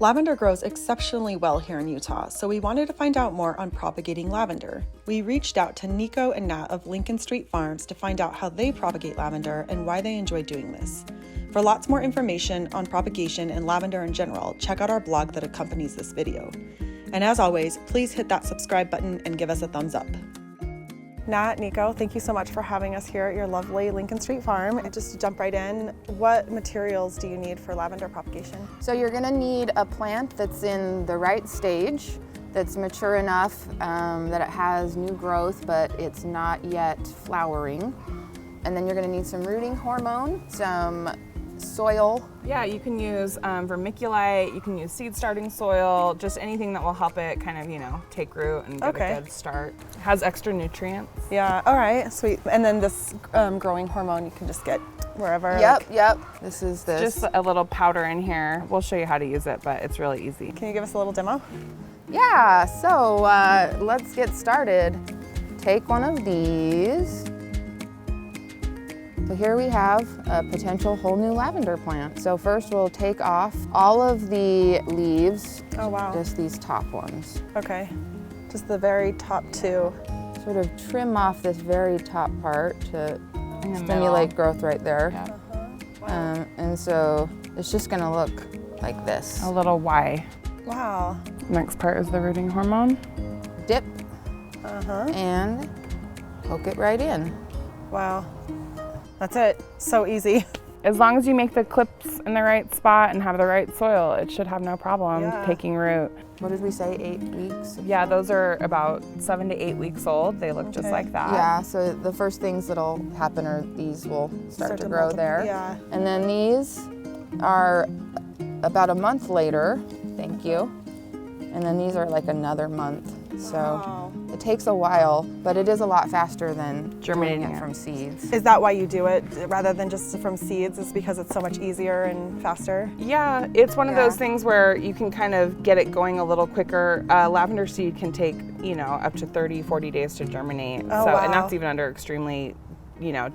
Lavender grows exceptionally well here in Utah, so we wanted to find out more on propagating lavender. We reached out to Nico and Nat of Lincoln Street Farms to find out how they propagate lavender and why they enjoy doing this. For lots more information on propagation and lavender in general, check out our blog that accompanies this video. And as always, please hit that subscribe button and give us a thumbs up. Nat, Nico, thank you so much for having us here at your lovely Lincoln Street Farm. And just to jump right in, what materials do you need for lavender propagation? So you're gonna need a plant that's in the right stage, that's mature enough that it has new growth, but it's not yet flowering. And then you're gonna need some rooting hormone, some soil. Yeah, you can use vermiculite, you can use seed starting soil, just anything that will help it kind of, take root and get a good start. It has extra nutrients. Yeah, all right, sweet. And then this growing hormone you can just get wherever. Yep. This is this. Just a little powder in here. We'll show you how to use it, but it's really easy. Can you give us a little demo? Yeah, so let's get started. Take one of these. So here we have a potential whole new lavender plant. So first we'll take off all of the leaves. Oh, wow. Just these top ones. Okay, just the very top two. Sort of trim off this very top part to stimulate growth right there. Yeah. And so it's just gonna look like this. A little Y. Wow. Next part is the rooting hormone. Dip and poke it right in. Wow. That's it. So easy. As long as you make the clips in the right spot and have the right soil, it should have no problem taking root. What did we say, 8 weeks? Yeah, those are about 7 to 8 weeks old. They look just like that. Yeah, so the first things that'll happen are these will start to grow there. Yeah. And then these are about a month later, thank you. And then these are like another month. So it takes a while, but it is a lot faster than germinating it from seeds. Is that why you do it rather than just from seeds? Is because it's so much easier and faster? Yeah, it's one of those things where you can kind of get it going a little quicker. Lavender seed can take, up to 30, 40 days to germinate. And that's even under extremely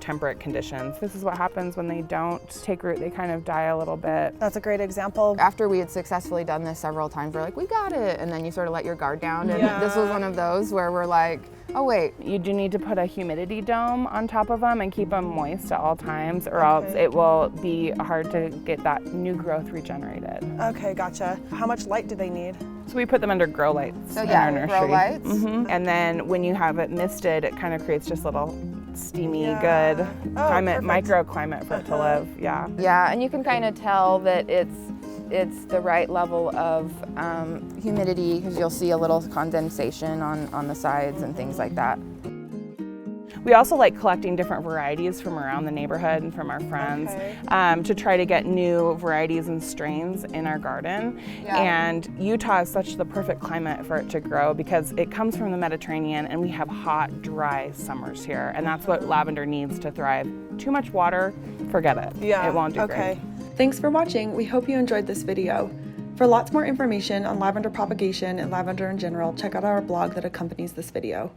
temperate conditions. This is what happens when they don't take root. They kind of die a little bit. That's a great example. After we had successfully done this several times, we're like, we got it. And then you sort of let your guard down. And this was one of those where we're like, oh wait. You do need to put a humidity dome on top of them and keep them moist at all times, or else it will be hard to get that new growth regenerated. Okay, gotcha. How much light do they need? So we put them under grow lights in our nursery. Grow lights. And then when you have it misted, it kind of creates just little steamy, good microclimate for it to live. Yeah, and you can kind of tell that it's the right level of humidity, because you'll see a little condensation on the sides and things like that. We also like collecting different varieties from around the neighborhood and from our friends to try to get new varieties and strains in our garden. And Utah is such the perfect climate for it to grow because it comes from the Mediterranean and we have hot, dry summers here. And that's what lavender needs to thrive. Too much water, forget it. Yeah. It won't do great. Thanks for watching. We hope you enjoyed this video. For lots more information on lavender propagation and lavender in general, check out our blog that accompanies this video.